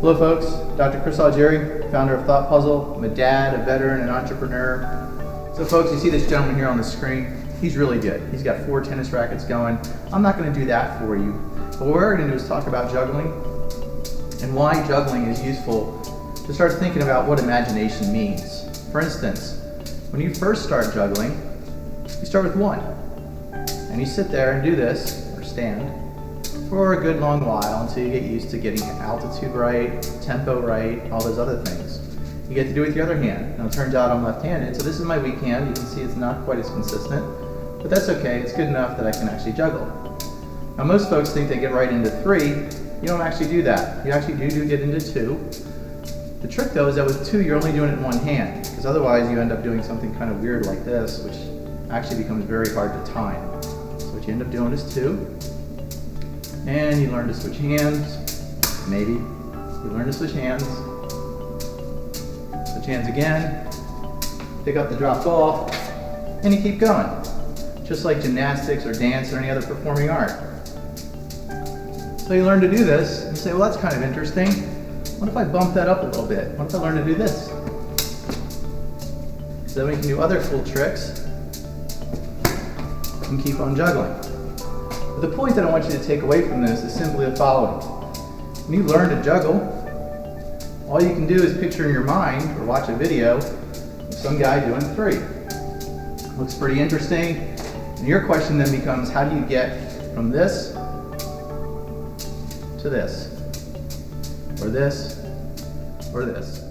Hello folks, Dr. Chris Algieri, founder of Thought Puzzle. I'm a dad, a veteran, an entrepreneur. So folks, you see this gentleman here on the screen. He's really good. He's got 4 tennis rackets going. I'm not going to do that for you. But what we're going to do is talk about juggling and why juggling is useful to start thinking about what imagination means. For instance, when you first start juggling, you start with 1. And you sit there and do this, or stand, for a good long while until you get used to getting altitude right, tempo right, all those other things. You get to do it with your other hand. Now it turns out I'm left-handed, so this is my weak hand. You can see it's not quite as consistent, but that's okay. It's good enough that I can actually juggle. Now most folks think they get right into 3. You don't actually do that. You actually do get into 2. The trick though is that with 2 you're only doing it in one hand, because otherwise you end up doing something kind of weird like this, which actually becomes very hard to time. So what you end up doing is 2. And you learn to switch hands, maybe. You learn to switch hands. Switch hands again. Pick up the drop ball, and you keep going. Just like gymnastics or dance or any other performing art. So you learn to do this, and you say, well, that's kind of interesting. What if I bump that up a little bit? What if I learn to do this? So then we can do other cool tricks and keep on juggling. But the point that I want you to take away from this is simply the following. When you learn to juggle, all you can do is picture in your mind or watch a video of some guy doing 3. Looks pretty interesting. And your question then becomes, how do you get from this to this? Or this? Or this?